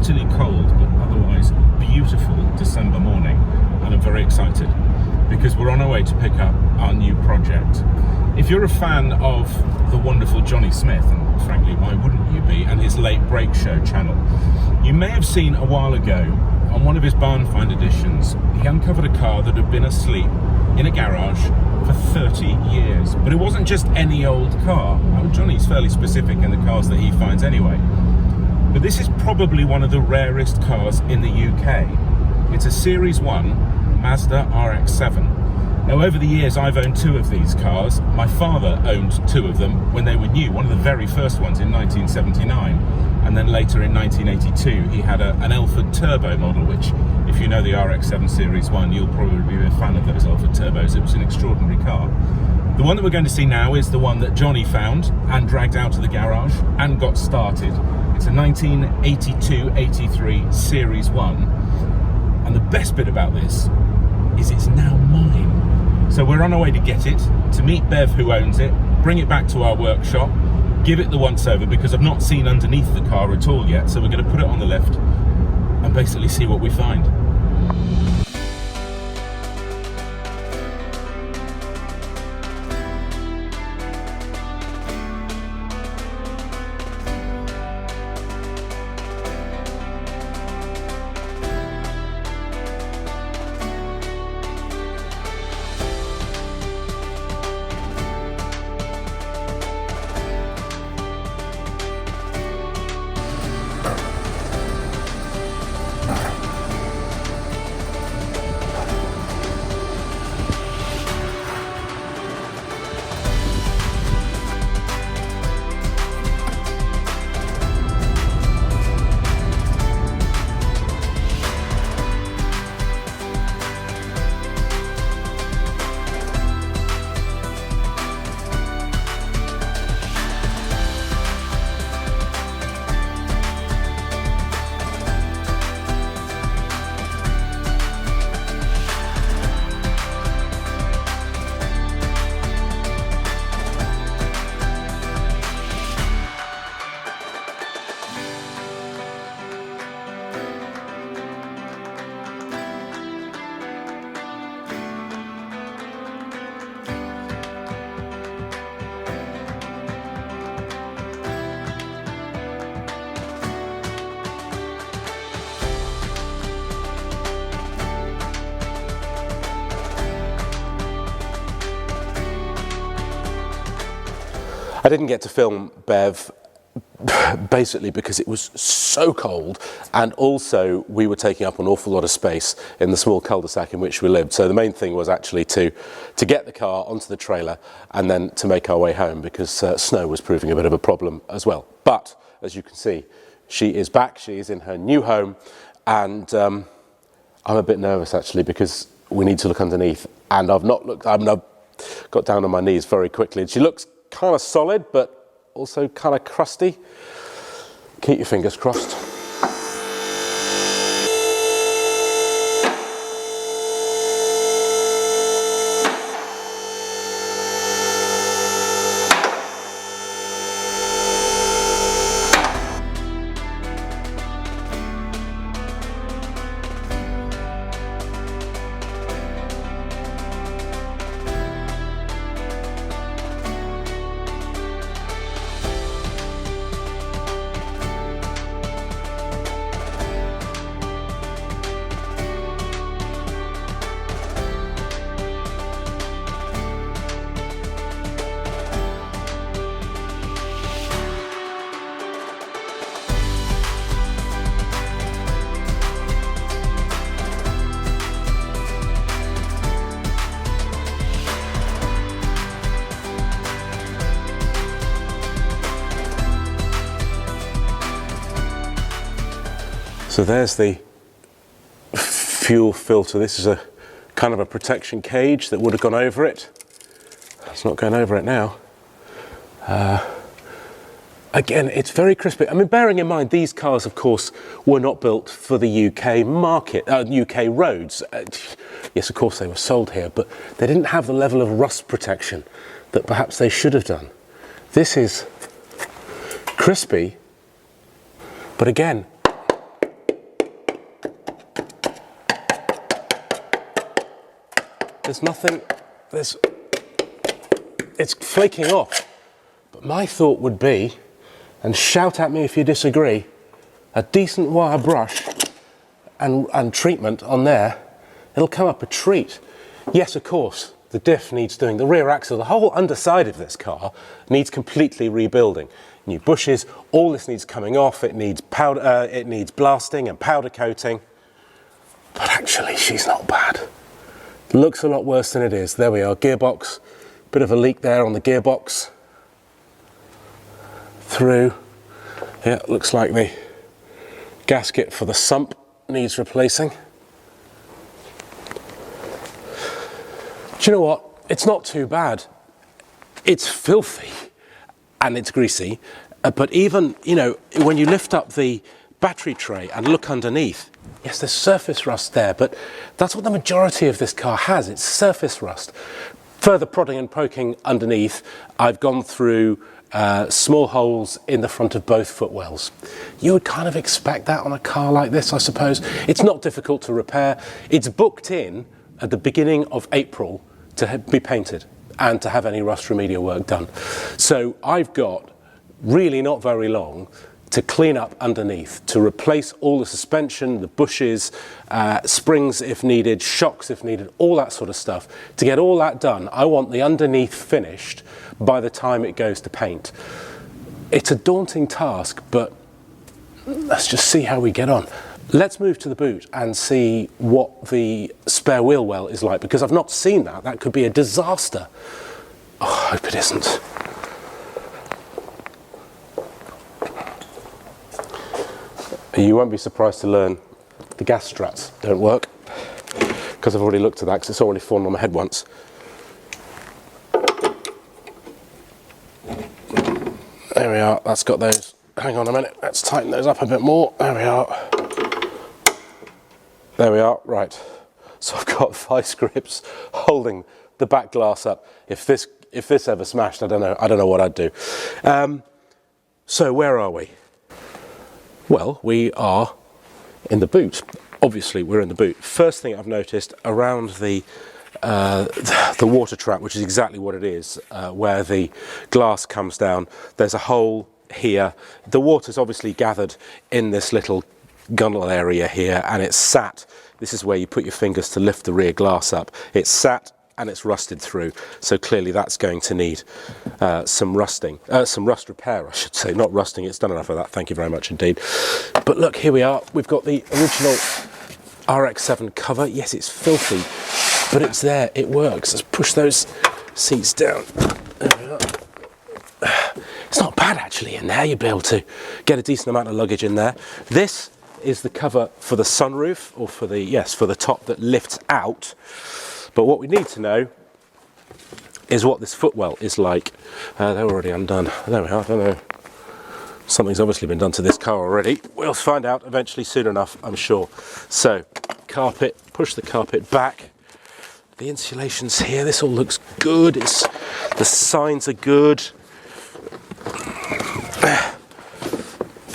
bitterly cold but otherwise beautiful December morning, and I'm very excited because we're on our way to pick up our new project. If you're a fan of the wonderful Jonny Smith, and frankly why wouldn't you be, and his Late Break Show channel, you may have seen a while ago on one of his barn find editions he uncovered a car that had been asleep in a garage for 30 years. But it wasn't just any old car. Jonny's fairly specific in the cars that he finds anyway. But this is probably one of the rarest cars in the UK. It's a Series 1 Mazda RX7. Now, over the years, I've owned two of these cars. My father owned two of them when they were new, one of the very first ones in 1979. And then later in 1982, he had an Elford Turbo model, which, if you know the RX7 Series 1, you'll probably be a fan of those Elford Turbos. It was an extraordinary car. The one that we're going to see now is the one that Jonny found and dragged out of the garage and got started. It's a 1982-83 Series 1. And the best bit about this is it's now mine. So we're on our way to get it, to meet Bev, who owns it, bring it back to our workshop, give it the once over, because I've not seen underneath the car at all yet. So we're going to put it on the lift and basically see what we find. I didn't get to film Bev basically because it was so cold, and also we were taking up an awful lot of space in the small cul-de-sac in which we lived. So the main thing was actually to get the car onto the trailer and then to make our way home, because snow was proving a bit of a problem as well. But as you can see, she is back, she is in her new home, and I'm a bit nervous actually because we need to look underneath, and I've not looked. I've got down on my knees very quickly, and she looks kind of solid but also kind of crusty. Keep your fingers crossed. So there's the fuel filter. This is a kind of a protection cage that would have gone over it. It's not going over it now. Again, it's very crispy. I mean, bearing in mind, these cars, of course, were not built for the UK market, UK roads. Yes, of course, they were sold here, but they didn't have the level of rust protection that perhaps they should have done. This is crispy, but again, There's nothing, it's flaking off. But my thought would be, and shout at me if you disagree, a decent wire brush and treatment on there, it'll come up a treat. Yes, of course, the diff needs doing, the rear axle, the whole underside of this car needs completely rebuilding. New bushes, all this needs coming off, it needs powder, it needs blasting and powder coating. But actually, she's not bad. Looks a lot worse than it is. There we are, gearbox, bit of a leak there on the gearbox. Through, yeah, looks like the gasket for the sump needs replacing. Do you know what? It's not too bad. It's filthy and it's greasy, but even, you know, when you lift up the battery tray and look underneath, yes, there's surface rust there, but that's what the majority of this car has. It's surface rust. Further prodding and poking underneath, I've gone through small holes in the front of both footwells. You would kind of expect that on a car like this, I suppose. It's not difficult to repair. It's booked in at the beginning of April to be painted and to have any rust remedial work done. So I've got really not very long to clean up underneath, to replace all the suspension, the bushes, springs if needed, shocks if needed, all that sort of stuff. To get all that done, I want the underneath finished by the time it goes to paint. It's a daunting task, but let's just see how we get on. Let's move to the boot and see what the spare wheel well is like, because I've not seen that. That could be a disaster. Oh, I hope it isn't. You won't be surprised to learn the gas struts don't work, because I've already looked at that, because it's already fallen on my head once. There we are, that's got those. Hang on a minute, let's tighten those up a bit more. There we are. There we are, right. So I've got vice grips holding the back glass up. If this ever smashed, I don't know what I'd do. So where are we? Well, we are in the boot. Obviously, we're in the boot. First thing I've noticed around the water trap, which is exactly what it is, where the glass comes down, there's a hole here. The water's obviously gathered in this little gunnel area here, and it's sat. This is where you put your fingers to lift the rear glass up. It's sat and it's rusted through, so clearly that's going to need some rust repair, I should say. Not rusting, it's done enough of that, thank you very much indeed. But look, here we are, we've got the original RX7 cover. Yes, it's filthy, but it's there, it works. Let's push those seats down. There we are. It's not bad actually in there, you'll be able to get a decent amount of luggage in there. This is the cover for the sunroof, or for the top that lifts out. But what we need to know is what this footwell is like. They're already undone. There we are, I don't know. Something's obviously been done to this car already. We'll find out eventually soon enough, I'm sure. So, carpet, push the carpet back. The insulation's here, this all looks good. The signs are good.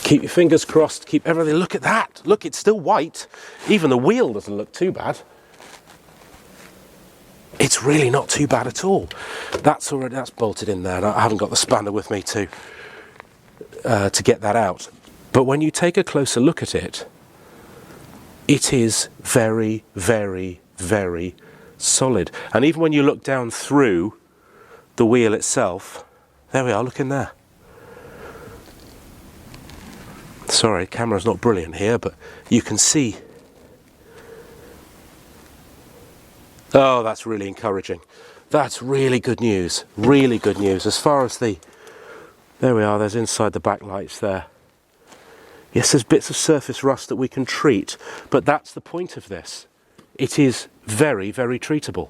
Keep your fingers crossed, keep everything. Look at that, look, it's still white. Even the wheel doesn't look too bad. It's really not too bad at all. That's bolted in there, and I haven't got the spanner with me to get that out. But when you take a closer look at it, it is very, very, very solid. And even when you look down through the wheel itself, there we are, look in there. Sorry, camera's not brilliant here, but you can see. Oh, that's really encouraging. That's really good news. Really good news. As far as there we are, there's inside the backlights there. Yes, there's bits of surface rust that we can treat, but that's the point of this. It is very, very treatable.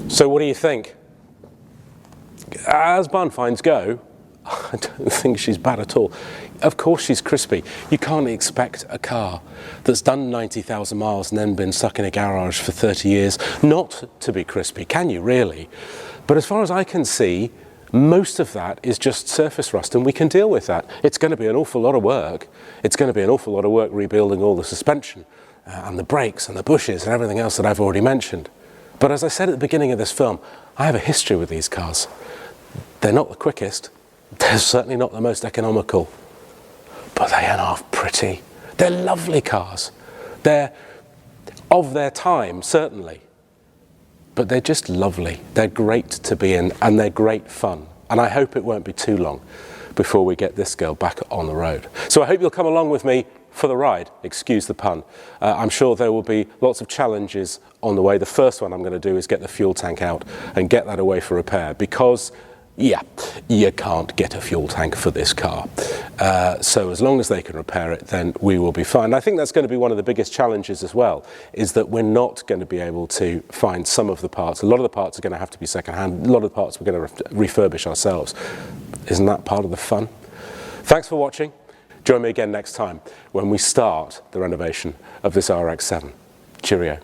So what do you think? As barn finds go, I don't think she's bad at all. Of course she's crispy. You can't expect a car that's done 90,000 miles and then been stuck in a garage for 30 years not to be crispy, can you really? But as far as I can see, Most of that is just surface rust, and we can deal with that. It's going to be an awful lot of work. It's going to be an awful lot of work rebuilding all the suspension and the brakes and the bushes and everything else that I've already mentioned. But as I said at the beginning of this film, I have a history with these cars. They're not the quickest. They're certainly not the most economical. But they are pretty. They're lovely cars. They're of their time, certainly. But they're just lovely. They're great to be in, and they're great fun. And I hope it won't be too long before we get this girl back on the road. So I hope you'll come along with me for the ride, excuse the pun. I'm sure there will be lots of challenges on the way. The first one I'm going to do is get the fuel tank out and get that away for repair, because yeah, you can't get a fuel tank for this car. So as long as they can repair it, then we will be fine. I think that's going to be one of the biggest challenges as well, is that we're not going to be able to find some of the parts. A lot of the parts are going to have to be second-hand. A lot of the parts we're going to refurbish ourselves. Isn't that part of the fun? Thanks for watching. Join me again next time when we start the renovation of this RX7. Cheerio.